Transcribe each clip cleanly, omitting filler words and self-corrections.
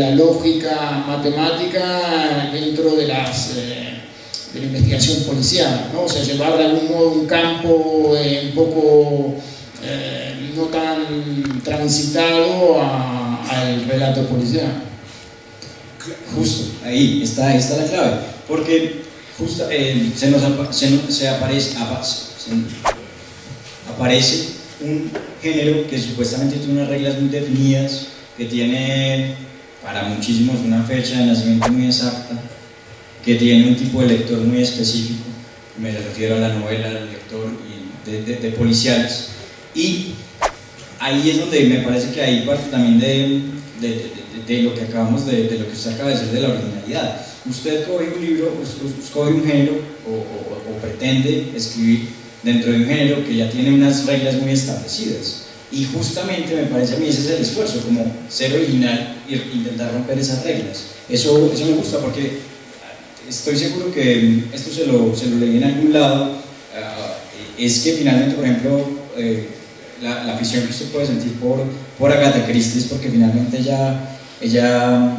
la lógica matemática dentro de la investigación policial, ¿no? O sea, llevar de algún modo un campo un poco no tan transitado al relato policial. Justo, ahí está la clave, porque justo, aparece un género que supuestamente tiene unas reglas muy definidas, que tiene para muchísimos una fecha de nacimiento muy exacta, que tiene un tipo de lector muy específico, me refiero a la novela, al lector de policiales, y ahí es donde me parece que hay parte también de lo que acabamos de lo que usted acaba de decir de la originalidad. Usted coge un libro, coge un género o pretende escribir dentro de un género que ya tiene unas reglas muy establecidas, y justamente me parece a mí ese es el esfuerzo, como ser original e intentar romper esas reglas. Eso me gusta, porque estoy seguro que esto se lo leí en algún lado, es que finalmente, por ejemplo, la afición que usted puede sentir por Agatha Christie es porque finalmente ella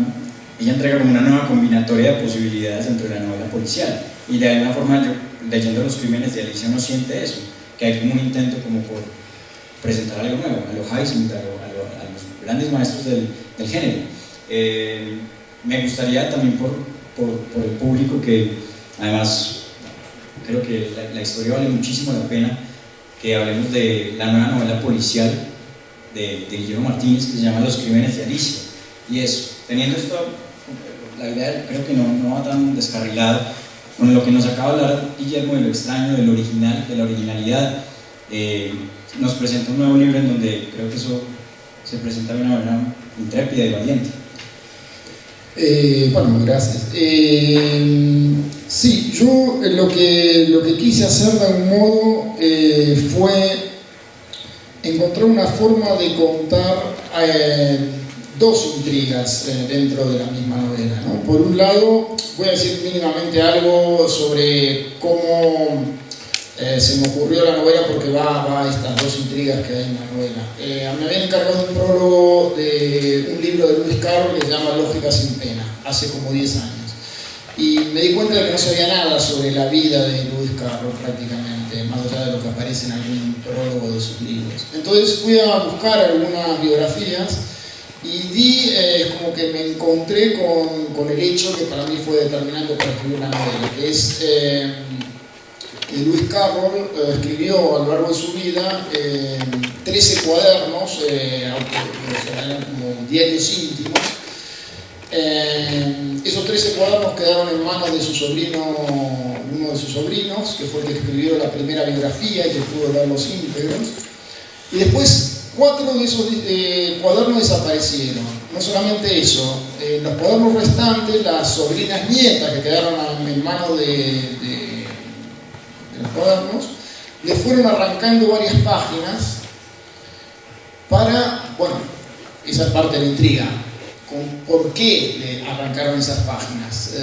entrega como una nueva combinatoria de posibilidades dentro de la novela policial, y de alguna forma yo, leyendo Los Crímenes de Alicia, uno siente eso, que hay como un intento como por presentar algo nuevo, a los Highsmith, a los grandes maestros del género. Me gustaría también por el público, que además creo que la historia vale muchísimo la pena, que hablemos de la nueva novela policial de Guillermo Martínez, que se llama Los Crímenes de Alicia. Y eso, teniendo esto, la idea creo que no va tan descarrilada, con lo que nos acaba de hablar Guillermo de lo extraño, del original, de la originalidad, nos presenta un nuevo libro en donde creo que eso se presenta de una manera intrépida y valiente. Bueno, gracias. Sí, yo lo que quise hacer de algún modo fue encontrar una forma de contar dos intrigas dentro de la misma novela, ¿no? Por un lado, voy a decir mínimamente algo sobre cómo se me ocurrió la novela, porque va a estas dos intrigas que hay en la novela. Me habían encargado un prólogo de un libro de Lewis Carroll que se llama Lógica sin pena, hace como 10 años. Y me di cuenta de que no sabía nada sobre la vida de Lewis Carroll prácticamente, más allá de lo que aparece en algún prólogo de sus libros. Entonces fui a buscar algunas biografías y como que me encontré con el hecho que para mí fue determinante para escribir una novela, que es que Lewis Carroll escribió a lo largo de su vida 13 cuadernos, eran como diarios íntimos. Esos 13 cuadernos quedaron en manos de su sobrino, uno de sus sobrinos, que fue el que escribió la primera biografía y que pudo leerlos íntegros. Y después 4 de esos cuadernos desaparecieron. No solamente eso, los cuadernos restantes, las sobrinas nietas que quedaron en manos de los cuadernos, le fueron arrancando varias páginas para, bueno, esa es parte de la intriga, por qué le arrancaron esas páginas,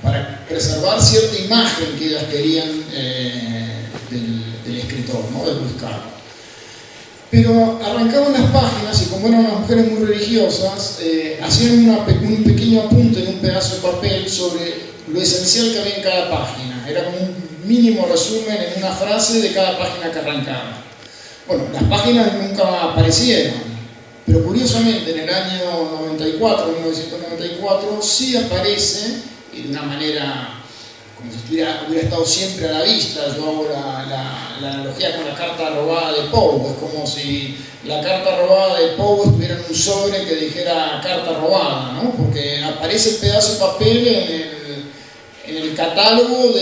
para preservar cierta imagen que ellas querían del escritor, ¿no? De Lewis Carroll. Pero arrancaban las páginas y como eran unas mujeres muy religiosas, hacían un pequeño apunte en un pedazo de papel sobre lo esencial que había en cada página. Era como un mínimo resumen en una frase de cada página que arrancaba. Bueno, las páginas nunca aparecieron, pero curiosamente en el año 1994, sí aparece de una manera como si hubiera estado siempre a la vista. Yo hago la analogía con la carta robada de Poe. Es como si la carta robada de Poe estuviera en un sobre que dijera carta robada, ¿no? Porque aparece el pedazo de papel en el catálogo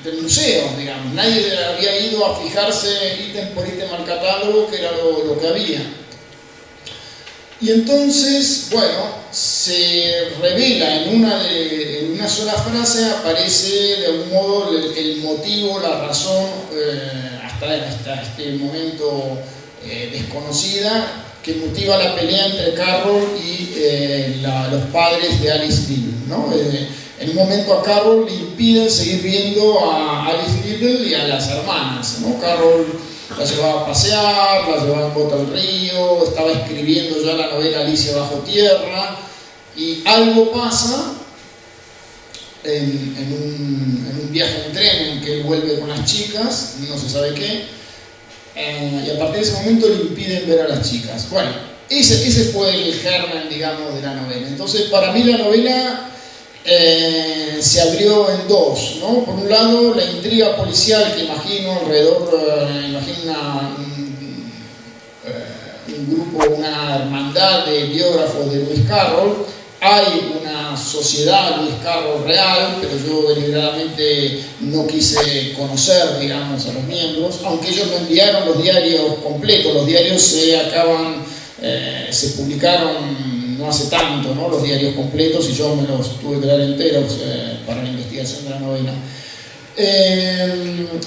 del museo, digamos. Nadie había ido a fijarse ítem por ítem al catálogo, que era lo que había. Y entonces, bueno, se revela en una sola frase, aparece de algún modo el motivo, la razón, hasta este momento desconocida, que motiva la pelea entre Carroll y los padres de Alice Liu, ¿no? En un momento a Carol le impiden seguir viendo a Alice Liddell y a las hermanas, ¿no? Carol la llevaba a pasear, la llevaba en bote al río, estaba escribiendo ya la novela Alicia bajo tierra, y algo pasa en un viaje en tren en que él vuelve con las chicas, no se sabe qué, y a partir de ese momento le impiden ver a las chicas. Bueno, ese fue el germen, digamos, de la novela. Entonces, para mí la novela se abrió en dos, ¿no? Por un lado, la intriga policial que imagino alrededor, un grupo, una hermandad de biógrafos de Lewis Carroll. Hay una sociedad Lewis Carroll real, pero yo deliberadamente no quise conocer, digamos, a los miembros, aunque ellos me enviaron los diarios completos. Los diarios se publicaron no hace tanto, ¿no? Los diarios completos, y yo me los tuve que dar enteros para la investigación de la novela.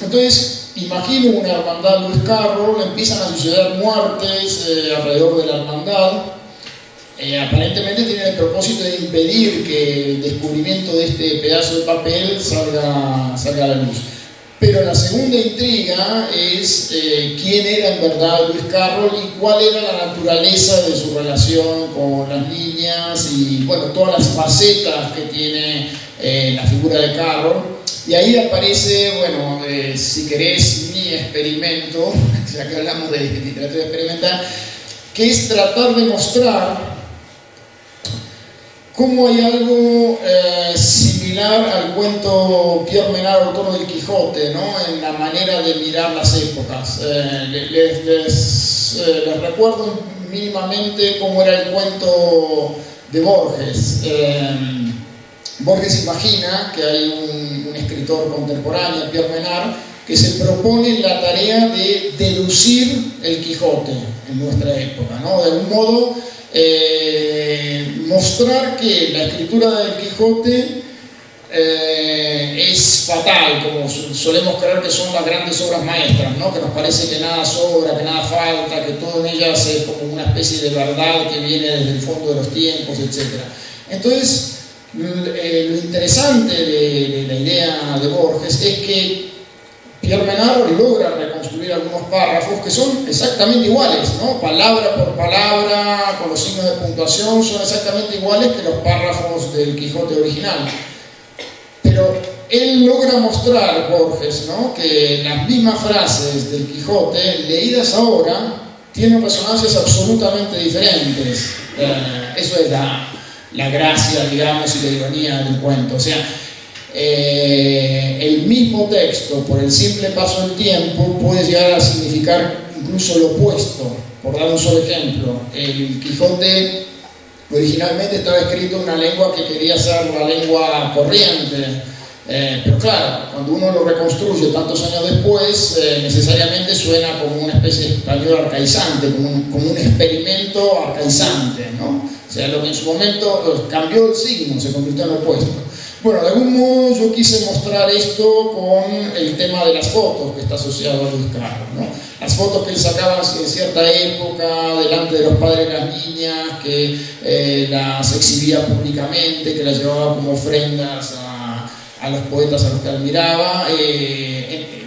Entonces, imagino una hermandad Lewis Carroll, empiezan a suceder muertes alrededor de la hermandad. Aparentemente tienen el propósito de impedir que el descubrimiento de este pedazo de papel salga a la luz. Pero la segunda intriga es quién era en verdad Lewis Carroll y cuál era la naturaleza de su relación con las niñas y, bueno, todas las facetas que tiene la figura de Carroll. Y ahí aparece, bueno, si querés, mi experimento, ya que hablamos de literatura experimental, que es tratar de mostrar cómo hay algo similar al cuento Pierre Menard, autor del Quijote, ¿no? En la manera de mirar las épocas. Les recuerdo mínimamente cómo era el cuento de Borges. Borges imagina que hay un escritor contemporáneo, Pierre Menard, que se propone la tarea de deducir el Quijote en nuestra época, ¿no? De algún modo mostrar que la escritura del Quijote es fatal, como solemos creer que son las grandes obras maestras, ¿no? Que nos parece que nada sobra, que nada falta, que todo en ellas es como una especie de verdad que viene desde el fondo de los tiempos, etc. Entonces, lo interesante de la idea de Borges es que Pierre Menard logra reconstruir algunos párrafos que son exactamente iguales, ¿no? Palabra por palabra, con los signos de puntuación, son exactamente iguales que los párrafos del Quijote original. Pero él logra mostrar, Borges, ¿no? Que las mismas frases del Quijote, leídas ahora, tienen resonancias absolutamente diferentes. Eso es la gracia, digamos, y la ironía del cuento. O sea, el mismo texto, por el simple paso del tiempo, puede llegar a significar incluso lo opuesto. Por dar un solo ejemplo, el Quijote originalmente estaba escrito en una lengua que quería ser la lengua corriente, pero claro, cuando uno lo reconstruye tantos años después, necesariamente suena como una especie de español arcaizante, como un experimento arcaizante, ¿no? O sea, lo que en su momento cambió el signo, se convirtió en lo opuesto. Bueno, de algún modo yo quise mostrar esto con el tema de las fotos que está asociado a Lewis Carroll, ¿no? Las fotos que él sacaba en cierta época, delante de los padres de las niñas, que las exhibía públicamente, que las llevaba como ofrendas a los poetas a los que admiraba,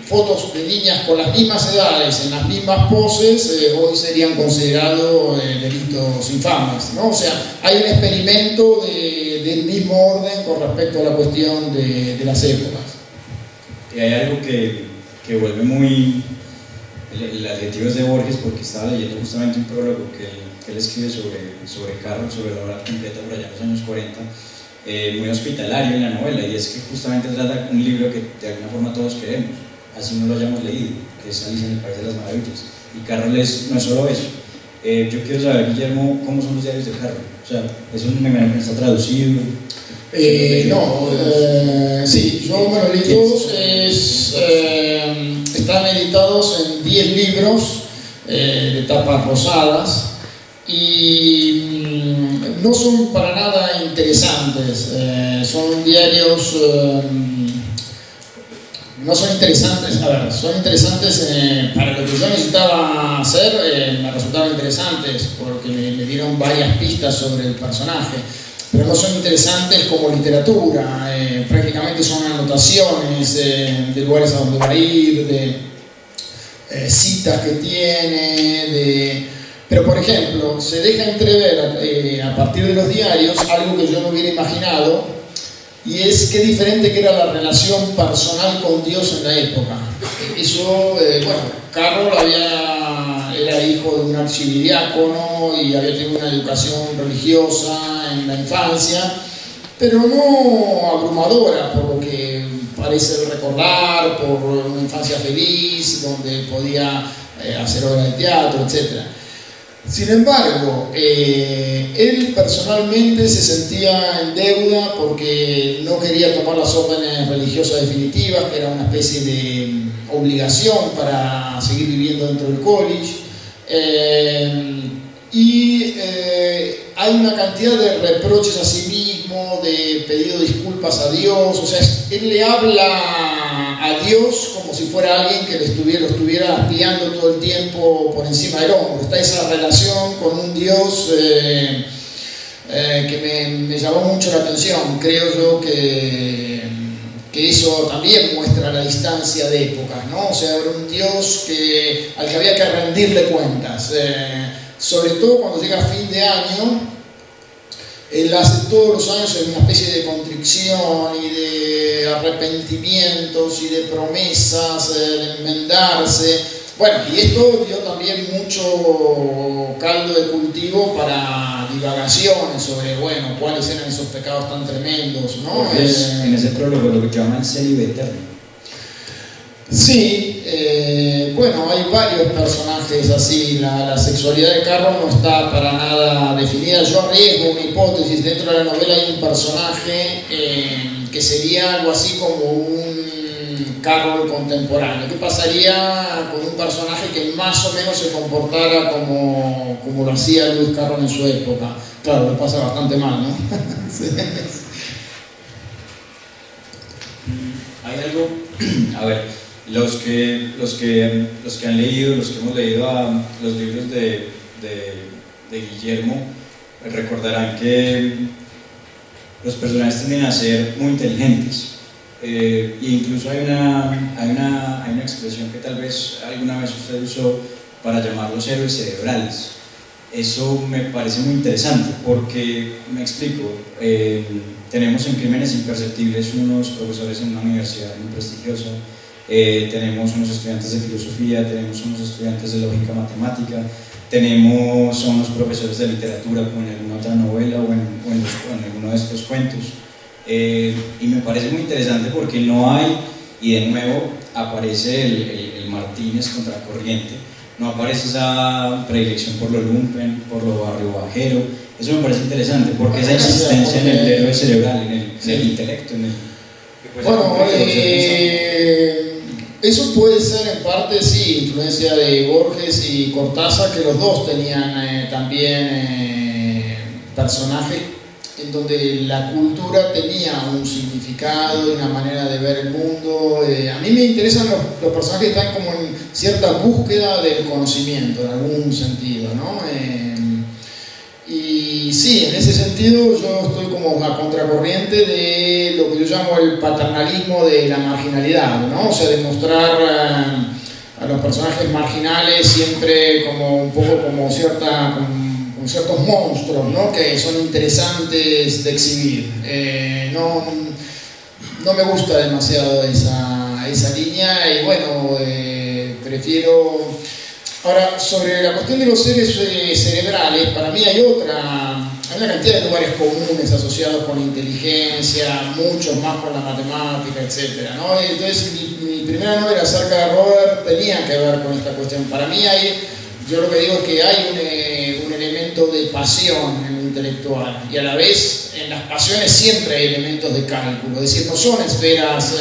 fotos de niñas con las mismas edades, en las mismas poses, hoy serían considerados delitos infames, ¿no? O sea, hay un experimento del mismo orden con respecto a la cuestión de las épocas. Y hay algo que vuelve muy... El adjetivo es de Borges, porque estaba leyendo justamente un prólogo que él escribe sobre Carroll, sobre la obra completa por allá en los años 40, muy hospitalario en la novela, y es que justamente trata un libro que de alguna forma todos queremos, así no lo hayamos leído, que es Alicia en el País de las Maravillas. Y Carroll no es solo eso. Yo quiero saber, Guillermo, ¿cómo son los diarios de Carroll? O sea, ¿eso me imagino que está traducido? Sí, yo me los leí todos. Están editados en 10 libros de tapas rosadas y no son para nada interesantes. Son diarios... no son interesantes, son interesantes para lo que yo necesitaba hacer, me resultaron interesantes porque me dieron varias pistas sobre el personaje. pero no son interesantes como literatura, prácticamente son anotaciones de lugares a donde va a ir, de citas que tiene, pero por ejemplo, se deja entrever a partir de los diarios algo que yo no hubiera imaginado, y es qué diferente que era la relación personal con Dios en la época. Eso, Carroll era hijo de un archidiácono y había tenido una educación religiosa en la infancia, pero no abrumadora, por lo que parece recordar, por una infancia feliz, donde podía hacer obras de teatro, etc. Sin embargo, él personalmente se sentía en deuda porque no quería tomar las órdenes religiosas definitivas, que era una especie de obligación para seguir viviendo dentro del college. Hay una cantidad de reproches a sí mismo, de pedido de disculpas a Dios, o sea, él le habla a Dios como si fuera alguien que lo estuviera espiando todo el tiempo por encima del hombro. Está esa relación con un Dios que me llamó mucho la atención. Creo yo que eso también muestra la distancia de épocas, ¿no? O sea, era un Dios al que había que rendirle cuentas. Sobre todo cuando llega fin de año, él hace todos los años una especie de contrición y de arrepentimientos y de promesas, de enmendarse. Bueno, y esto dio también mucho caldo de cultivo para divagaciones sobre, cuáles eran esos pecados tan tremendos, ¿no? En ese prólogo lo que llaman célibe eterno. Sí, hay varios personajes así. La sexualidad de Carroll no está para nada definida. Yo arriesgo una hipótesis. Dentro de la novela hay un personaje que sería algo así como un Carroll contemporáneo. ¿Qué pasaría con un personaje que más o menos se comportara como lo hacía Lewis Carroll en su época? Claro, lo pasa bastante mal, ¿no? Sí. Hay algo, a ver, los que han leído, los que hemos leído los libros de Guillermo, recordarán que los personajes tienden a ser muy inteligentes. E incluso hay una expresión que tal vez alguna vez usted usó para llamarlos héroes cerebrales. Eso me parece muy interesante porque, me explico, tenemos en Crímenes Imperceptibles unos profesores en una universidad muy prestigiosa, tenemos unos estudiantes de filosofía, tenemos unos estudiantes de lógica matemática, tenemos a unos profesores de literatura como en alguna otra novela o en alguno de estos cuentos. Y me parece muy interesante porque no hay, y de nuevo aparece el Martínez contracorriente, no aparece esa predilección por lo lumpen, por lo barrio bajero. Eso me parece interesante porque esa insistencia en el héroe cerebral, en el intelecto, eso puede ser en parte, sí, influencia de Borges y Cortázar, que los dos tenían también personajes en donde la cultura tenía un significado y una manera de ver el mundo. A mí me interesan los personajes que están como en cierta búsqueda del conocimiento, en algún sentido, ¿no? Y sí, en ese sentido yo estoy como a contracorriente de lo que yo llamo el paternalismo de la marginalidad, ¿no? O sea, de mostrar a los personajes marginales siempre como un poco como ciertos monstruos, ¿no? Que son interesantes de exhibir. No me gusta demasiado esa línea y prefiero... Ahora, sobre la cuestión de los seres cerebrales, para mí hay una cantidad de lugares comunes asociados con la inteligencia, muchos más con la matemática, etc., ¿no? Entonces, mi primera novela acerca de Robert tenía que ver con esta cuestión. Para mí yo lo que digo es que hay un elemento de pasión en lo intelectual, y a la vez en las pasiones siempre hay elementos de cálculo, es decir, no son esferas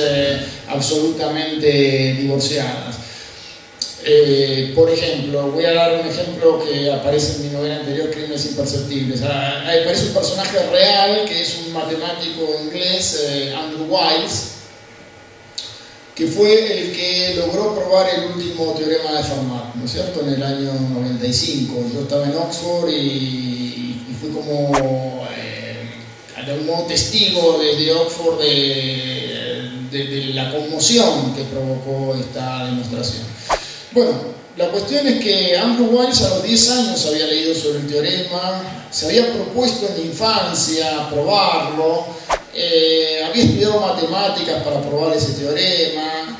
absolutamente divorciadas. Por ejemplo, voy a dar un ejemplo que aparece en mi novela anterior, Crímenes Imperceptibles. Aparece un personaje real que es un matemático inglés, Andrew Wiles, que fue el que logró probar el último teorema de Fermat, ¿no es cierto?, en el año 95. Yo estaba en Oxford y fui como de algún modo testigo desde Oxford de la conmoción que provocó esta demostración. Bueno, la cuestión es que Andrew Wiles a los 10 años había leído sobre el teorema, se había propuesto en la infancia probarlo, había estudiado matemáticas para probar ese teorema,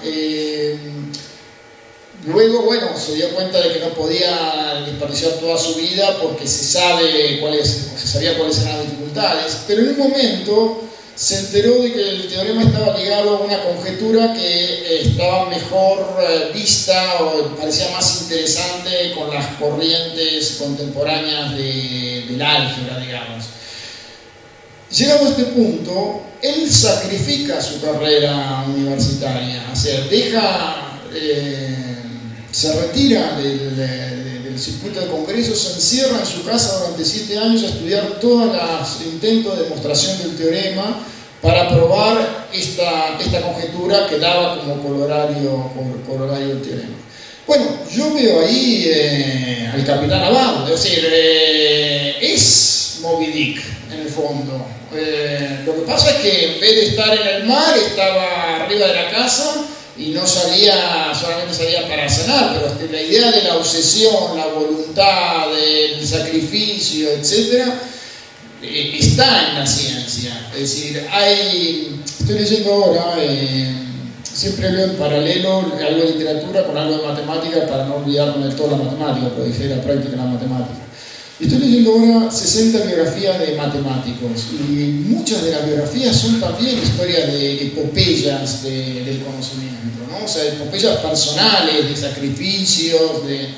luego, bueno, se dio cuenta de que no podía desperdiciar toda su vida porque se sabía cuáles eran las dificultades, pero en un momento se enteró de que el teorema estaba ligado a una conjetura que estaba mejor vista o parecía más interesante con las corrientes contemporáneas del álgebra, digamos. Llegado a este punto, él sacrifica su carrera universitaria, o sea, se retira del circuito de congresos, se encierra en su casa durante 7 años a estudiar todos los intentos de demostración del teorema para probar esta conjetura que daba como corolario el teorema. Bueno, yo veo ahí al capitán Ahab, es decir, es Moby Dick en el fondo. Lo que pasa es que en vez de estar en el mar, estaba arriba de la casa y no solamente salía para cenar, pero la idea de la obsesión, la voluntad, del sacrificio, etc., está en la ciencia. Es decir, estoy leyendo ahora, siempre leo en paralelo algo de literatura con algo de matemática para no olvidarme de toda la matemática, porque dejé la práctica en la matemática. Estoy leyendo ahora 60 biografías de matemáticos y muchas de las biografías son también historias de epopeyas del conocimiento, ¿no? O sea, epopeyas personales, de sacrificios, de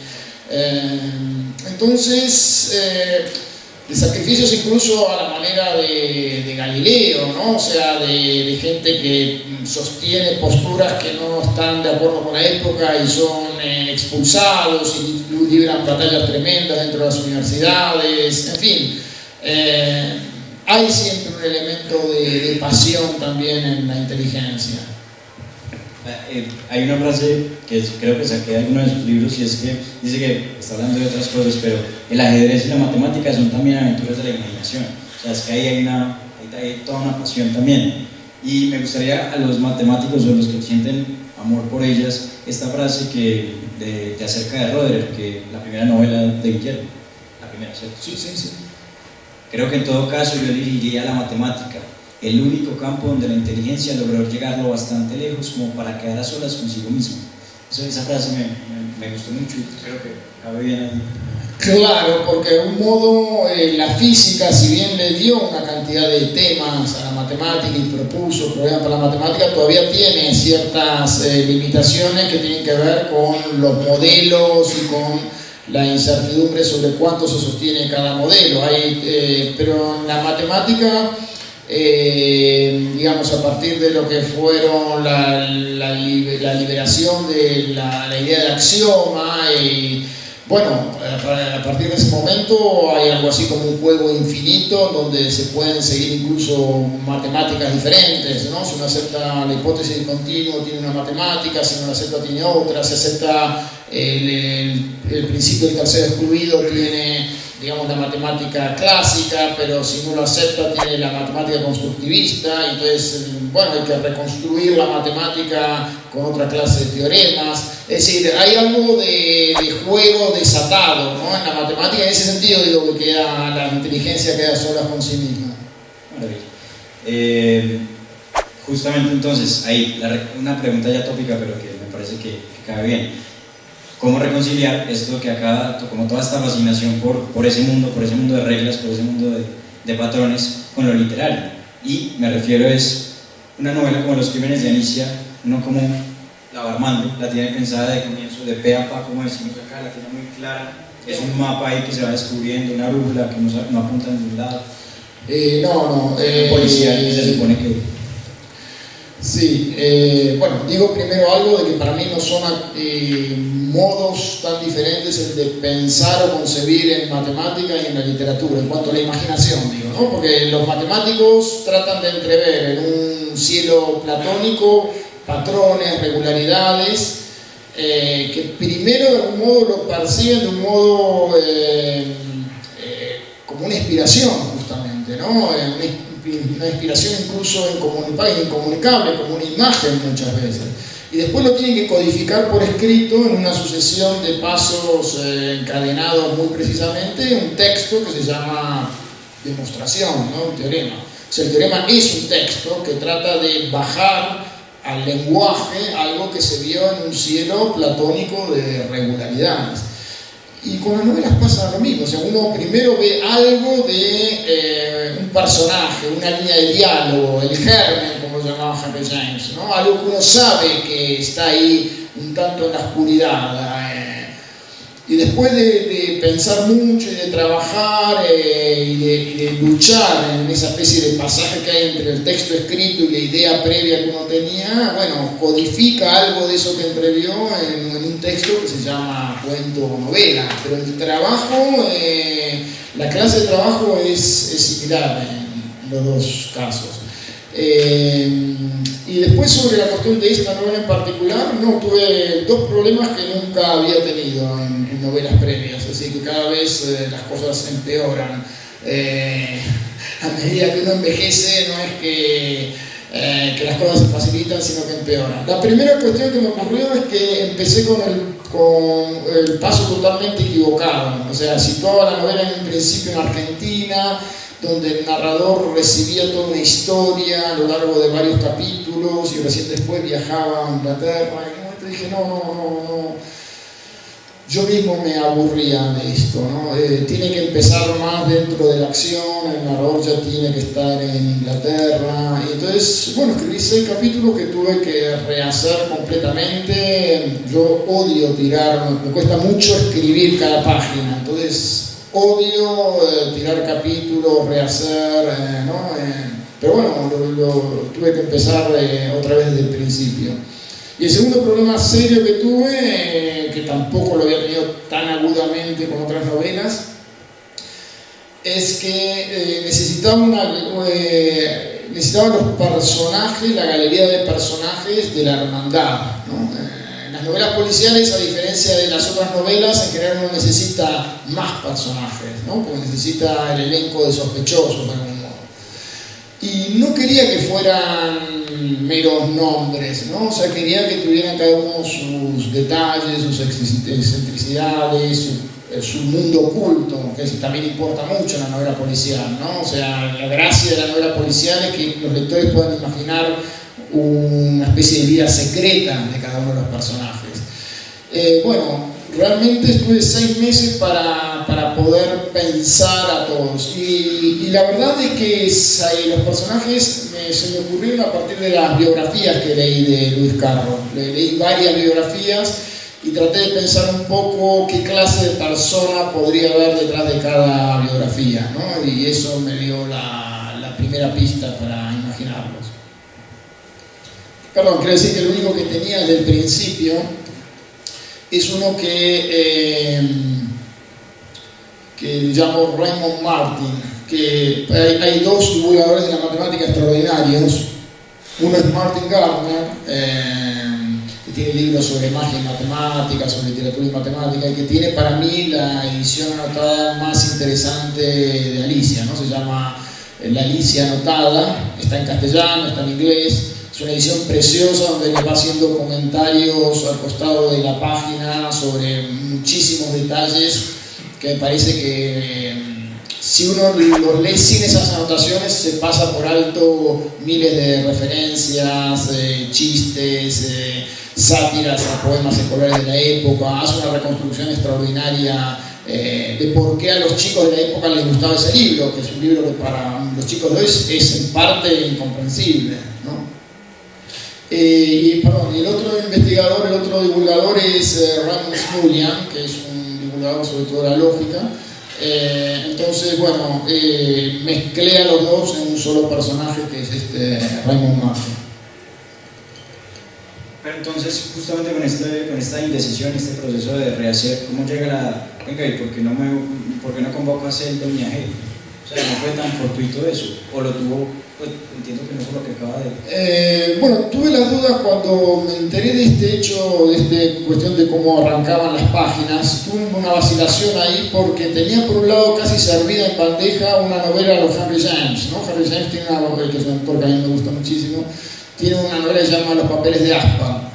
sacrificios incluso a la manera de Galileo, ¿no? O sea, de gente que sostiene posturas que no están de acuerdo con la época y son expulsados y libran batallas tremendas dentro de las universidades, en fin. Hay siempre un elemento de pasión también en la inteligencia. Hay una frase que creo que saqué de alguno de sus libros y es que dice que está hablando de otras cosas, pero el ajedrez y la matemática son también aventuras de la imaginación. O sea, es que ahí hay toda una pasión también. Y me gustaría a los matemáticos o a los que sienten amor por ellas, esta frase de acerca de Roederer, que la primera novela de Guillermo, la primera, ¿cierto? Sí. Creo que en todo caso yo dirigiría a la matemática, el único campo donde la inteligencia logró llegar lo bastante lejos como para quedar a solas consigo mismo. Esa frase me gustó mucho y creo que cabe bien ahí. Claro, porque de un modo la física, si bien le dio una cantidad de temas a la matemática y propuso problemas para la matemática, todavía tiene ciertas limitaciones que tienen que ver con los modelos y con la incertidumbre sobre cuánto se sostiene cada modelo. Pero en la matemática, digamos, a partir de lo que fueron la liberación de la idea de axioma y bueno, a partir de ese momento hay algo así como un juego infinito donde se pueden seguir incluso matemáticas diferentes, ¿no? Si uno acepta la hipótesis de continuo tiene una matemática, si no la acepta tiene otra, si acepta el principio del tercero excluido tiene, digamos, la matemática clásica, pero si no lo acepta tiene la matemática constructivista, entonces, bueno, hay que reconstruir la matemática con otra clase de teoremas. Es decir, hay algo de juego desatado, ¿no? En la matemática, en ese sentido digo que la inteligencia queda sola con sí misma. Maravilla. Justamente entonces, ahí una pregunta ya tópica, pero que me parece que cabe bien. ¿Cómo reconciliar esto que acaba, como toda esta fascinación por ese mundo de reglas, por ese mundo de patrones, con lo literario? Y me refiero es una novela como Los Crímenes de Anicia, uno como la va armando, la tiene pensada de comienzo, de pe a pa, como decimos acá, la tiene muy clara, es un mapa ahí que se va descubriendo, una brújula que no apunta a ningún lado. Policía, se supone que... Sí, bueno, digo primero algo de que para mí no son modos tan diferentes el de pensar o concebir en matemática y en la literatura, en cuanto a la imaginación, digo, ¿no? Porque los matemáticos tratan de entrever en un cielo platónico patrones, regularidades, que primero de algún modo lo perciben de un modo como una inspiración, justamente, ¿no? una inspiración incluso incomunicable, como una imagen muchas veces. Y después lo tienen que codificar por escrito en una sucesión de pasos encadenados muy precisamente, un texto que se llama demostración, ¿no? Un teorema. O sea, el teorema es un texto que trata de bajar al lenguaje algo que se vio en un cielo platónico de regularidades. Y con las novelas pasa lo mismo, o sea, uno primero ve algo de un personaje, una línea de diálogo, el germen, como lo llamaba Henry James, ¿no? Algo que uno sabe que está ahí un tanto en la oscuridad. Y después de pensar mucho y de trabajar y de luchar en esa especie de pasaje que hay entre el texto escrito y la idea previa que uno tenía, bueno, codifica algo de eso que entrevió en un texto que se llama cuento o novela. Pero el trabajo, la clase de trabajo es similar en los dos casos. Y después sobre la cuestión de esta novela en particular, no, tuve dos problemas que nunca había tenido en novelas previas, así que cada vez las cosas empeoran. A medida que uno envejece, no es que las cosas se facilitan, sino que empeoran. La primera cuestión que me ocurrió es que empecé con el paso totalmente equivocado, o sea, situaba la novela en un principio en Argentina, donde el narrador recibía toda una historia a lo largo de varios capítulos y recién después viajaba a Inglaterra. Y en un momento dije, no, yo mismo me aburría de esto, ¿no? Tiene que empezar más dentro de la acción, el narrador ya tiene que estar en Inglaterra. Y entonces, bueno, escribí 6 capítulos que tuve que rehacer completamente. Yo odio tirar, me cuesta mucho escribir cada página, entonces odio tirar capítulos, rehacer, ¿no? Pero bueno, lo tuve que empezar otra vez desde el principio. Y el segundo problema serio que tuve, que tampoco lo había tenido tan agudamente como otras novelas, es que necesitaba los personajes, la galería de personajes de la hermandad, ¿no? Las novelas policiales, a diferencia de las otras novelas, en general uno necesita más personajes, ¿no? Porque necesita el elenco de sospechosos de algún modo. Y no quería que fueran meros nombres, ¿no? O sea, quería que tuvieran cada uno sus detalles, sus excentricidades, su mundo oculto, que también importa mucho en la novela policial, ¿no? O sea, la gracia de la novela policial es que los lectores puedan imaginar una especie de vida secreta de cada uno de los personajes. Bueno, realmente estuve 6 meses para poder pensar a todos y la verdad es que los personajes se me ocurrieron a partir de las biografías que leí de Luis Carro. Leí varias biografías y traté de pensar un poco qué clase de persona podría haber detrás de cada biografía, ¿no? Y eso me dio la primera pista para imaginarlos. Perdón, quiero decir que el único que tenía desde el principio es uno que llamo Raymond Martin, que hay 2 divulgadores de la matemática extraordinarios. Uno es Martin Gardner, que tiene libros sobre magia y matemática, sobre literatura y matemática, y que tiene para mí la edición anotada más interesante de Alicia, ¿no? Se llama La Alicia Anotada, está en castellano, está en inglés. Es una edición preciosa donde le va haciendo comentarios al costado de la página sobre muchísimos detalles que me parece que si uno los lee sin esas anotaciones se pasa por alto miles de referencias, chistes, sátiras a poemas escolares de la época. Hace una reconstrucción extraordinaria de por qué a los chicos de la época les gustaba ese libro, que es un libro que para los chicos de hoy es en parte incomprensible, ¿no? Y el otro investigador, el otro divulgador es Raymond Smullyan, que es un divulgador sobre todo de la lógica. Entonces, bueno, mezclé a los dos en un solo personaje que es Raymond Martin. Pero entonces, justamente con esta indecisión, este proceso de rehacer, ¿cómo llega venga, ¿y por qué no convocas el Doña G? O sea, ¿no fue tan fortuito eso? ¿O lo tuvo Pues entiendo que no es lo que acaba de... Bueno, tuve las dudas cuando me enteré de este hecho, de esta cuestión de cómo arrancaban las páginas. Tuve una vacilación ahí porque tenía por un lado casi servida en bandeja una novela de los Henry James, ¿no? Henry James tiene una novela, que es un autor que a mí me gusta muchísimo, tiene una novela que se llama Los papeles de Aspar.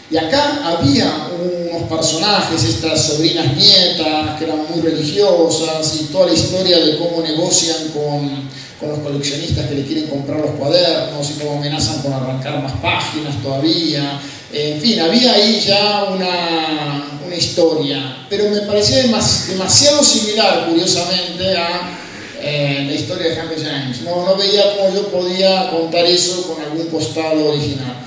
Y acá había unos personajes, estas sobrinas nietas, que eran muy religiosas, y toda la historia de cómo negocian con los coleccionistas que le quieren comprar los cuadernos y cómo amenazan con arrancar más páginas todavía. En fin, había ahí ya una historia, pero me parecía demasiado similar, curiosamente, a la historia de Henry James. No veía cómo yo podía contar eso con algún costado original.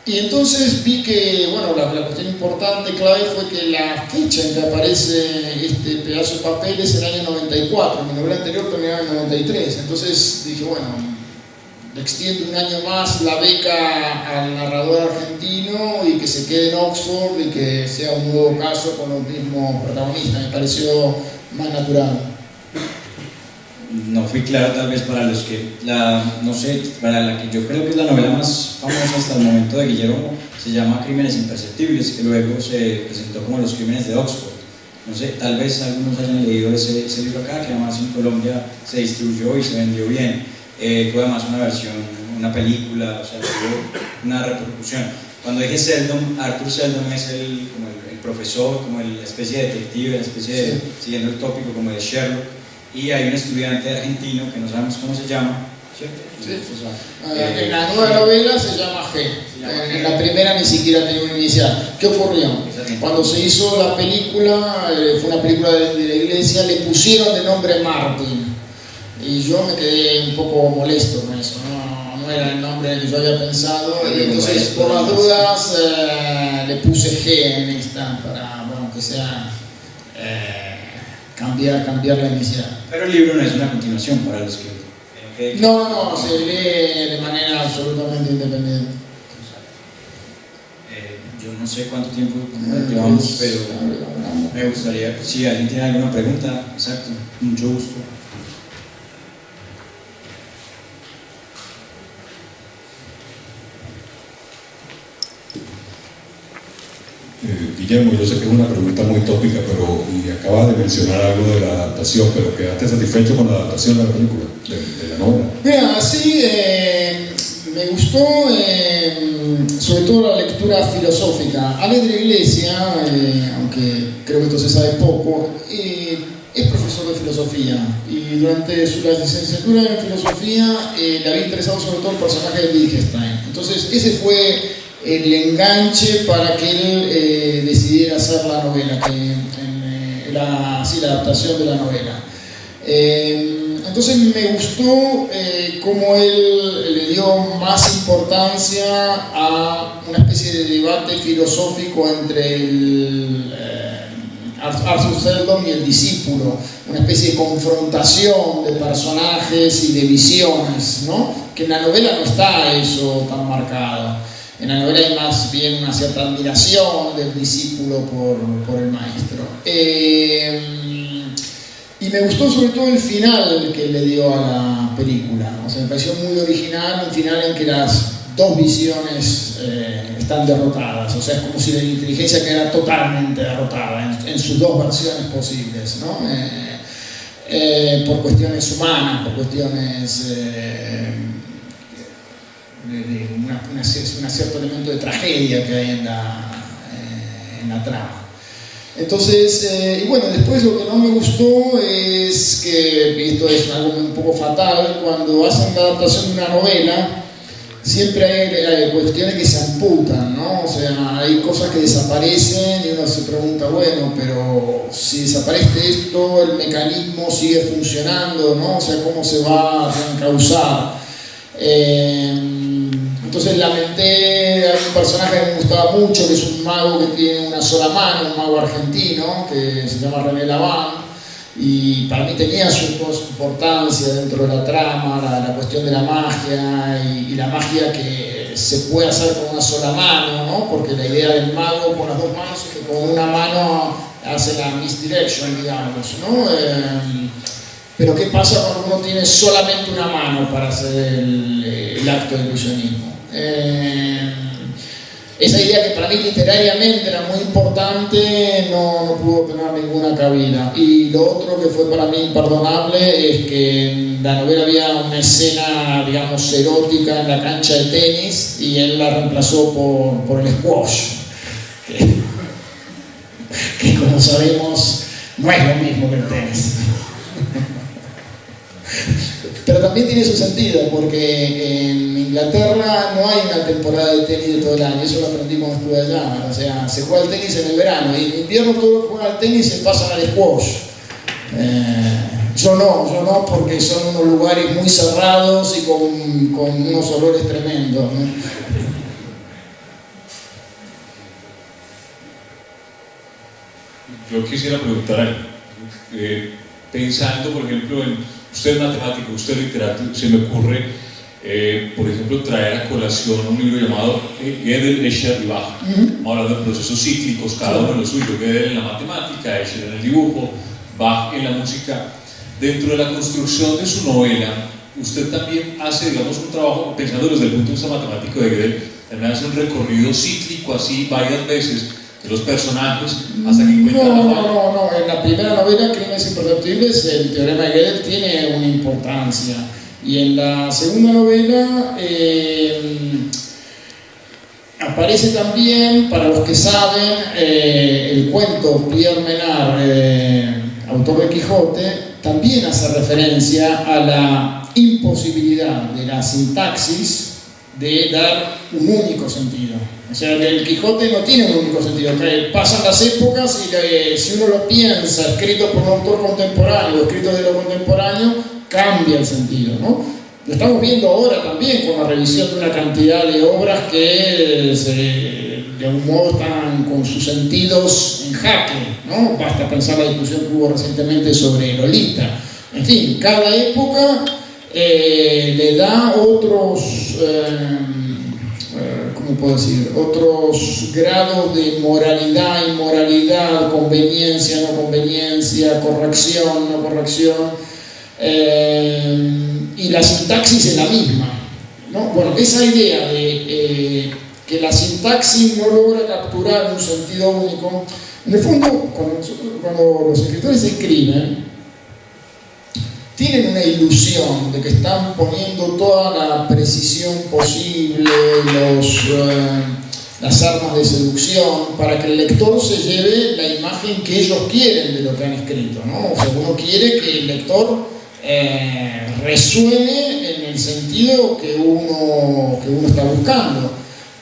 Y entonces vi que, bueno, la cuestión importante, clave, fue que la fecha en que aparece este pedazo de papel es el año 94, mi novela anterior terminaba en el 93, entonces dije, bueno, le extiendo un año más la beca al narrador argentino y que se quede en Oxford y que sea un nuevo caso con los mismos protagonistas, me pareció más natural. No fui claro tal vez para los que, no sé, para la que yo creo que es la novela más famosa hasta el momento de Guillermo, se llama Crímenes Imperceptibles, que luego se presentó como Los Crímenes de Oxford. No sé, tal vez algunos hayan leído ese libro acá, que además en Colombia se distribuyó y se vendió bien. Fue además una versión, una película, o sea, tuvo una repercusión. Cuando dije Seldon, Arthur Seldon es como el profesor, como la especie de detective, la especie de, siguiendo el tópico como de Sherlock. Y hay un estudiante argentino que no sabemos cómo se llama, ¿cierto? Sí. En la nueva novela se llama G. En la primera ni siquiera tenía un inicial. ¿Qué ocurrió? Cuando se hizo la película, fue una película de la iglesia, le pusieron de nombre Martin. Y yo me quedé un poco molesto con eso, no era el nombre que yo había pensado. Y entonces, por las dudas, le puse G en esta para, bueno, que sea... cambiar la inicial. Pero el libro no es una continuación para los que... No, se lee de manera absolutamente independiente. Yo no sé cuánto tiempo llevamos, pero me gustaría, si alguien tiene alguna pregunta, exacto, mucho gusto. Guillermo, yo sé que es una pregunta muy tópica, pero y acabas de mencionar algo de la adaptación, pero ¿quedaste satisfecho con la adaptación de la película, de la novela? Mira, sí, me gustó sobre todo la lectura filosófica. Ale de la Iglesia, aunque creo que esto se sabe poco, es profesor de filosofía y durante su licenciatura en filosofía le había interesado sobre todo el personaje de Wittgenstein. Entonces ese fue el enganche para que él decidiera hacer la novela, la adaptación de la novela. Entonces me gustó cómo él le dio más importancia a una especie de debate filosófico entre Arthur Seldon y el discípulo, una especie de confrontación de personajes y de visiones, ¿no? Que en la novela no está eso tan marcado. En la novela hay más bien una cierta admiración del discípulo por el maestro. Y me gustó sobre todo el final que le dio a la película. O sea, me pareció muy original, un final en que las dos visiones están derrotadas. O sea, es como si la inteligencia quedara totalmente derrotada en sus dos versiones posibles, ¿no? Por cuestiones humanas, por cuestiones... un cierto elemento de tragedia que hay en la trama. Entonces, y bueno, después lo que no me gustó es que, y esto es algo un poco fatal, cuando hacen la adaptación de una novela, siempre hay cuestiones que se amputan, ¿no? O sea, hay cosas que desaparecen y uno se pregunta, bueno, pero si desaparece esto, el mecanismo sigue funcionando, ¿no? O sea, ¿cómo se va a reencauzar? Entonces lamenté a un personaje que me gustaba mucho, que es un mago que tiene una sola mano, un mago argentino, que se llama René Laván, y para mí tenía su importancia dentro de la trama, la cuestión de la magia, y la magia que se puede hacer con una sola mano, ¿no? Porque la idea del mago con las dos manos es que con una mano hace la misdirection, digamos, ¿no? Pero ¿qué pasa cuando uno tiene solamente una mano para hacer el acto de ilusionismo? Esa idea que para mí literariamente era muy importante no pudo tener ninguna cabida. Y lo otro que fue para mí imperdonable es que en la novela había una escena, digamos, erótica en la cancha de tenis y él la reemplazó por el squash, que como sabemos no es lo mismo que el tenis. Pero también tiene su sentido, porque en Inglaterra no hay una temporada de tenis de todo el año, eso lo aprendí cuando estuve allá. O sea, se juega el tenis en el verano y en invierno todos los que juegan al tenis se pasan al squash. Yo no, porque son unos lugares muy cerrados y con unos olores tremendos, ¿no? Yo quisiera preguntar algo. Pensando, por ejemplo, en usted es matemático, usted es literato, se me ocurre, por ejemplo, traer a colación un libro llamado Gödel, Escher y Bach. Vamos a hablar de procesos cíclicos, cada uno en lo suyo. Gödel en la matemática, Escher en el dibujo, Bach en la música. Dentro de la construcción de su novela, usted también hace, digamos, un trabajo, pensando desde el punto de vista matemático de Gödel, también hace un recorrido cíclico así varias veces de los personajes hasta que encuentra No. En la primera novela, Crímenes Imperceptibles, el teorema de Gödel tiene una importancia. Y en la segunda novela aparece también, para los que saben, el cuento Pierre Menard, autor de Quijote, también hace referencia a la imposibilidad de la sintaxis de dar un único sentido. O sea, el Quijote no tiene un único sentido. Pasan las épocas y si uno lo piensa, escrito por un autor contemporáneo o escrito de lo contemporáneo, cambia el sentido, ¿no? Lo estamos viendo ahora también con la revisión de una cantidad de obras que de algún modo están con sus sentidos en jaque, ¿no? Basta pensar la discusión que hubo recientemente sobre Lolita. En fin, cada época le da otros, ¿cómo puedo decir? Otros grados de moralidad, inmoralidad, conveniencia, no conveniencia, corrección, no corrección. Y la sintaxis es la misma, ¿no? Bueno, esa idea de que la sintaxis no logra capturar un sentido único, en el fondo, cuando los escritores escriben, tienen una ilusión de que están poniendo toda la precisión posible, las armas de seducción, para que el lector se lleve la imagen que ellos quieren de lo que han escrito, ¿no? O sea, uno quiere que el lector resuene en el sentido que uno está buscando,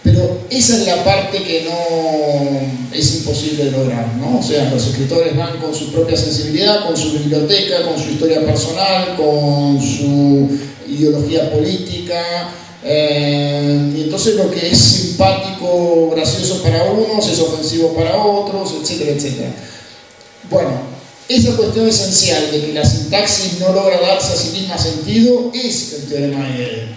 pero esa es la parte que no es imposible de lograr, ¿no? O sea, los escritores van con su propia sensibilidad, con su biblioteca, con su historia personal, con su ideología política, y entonces lo que es simpático, gracioso para unos es ofensivo para otros, etcétera, etcétera. Bueno, esa cuestión esencial de que la sintaxis no logra darse a sí misma sentido es el teorema de Gödel.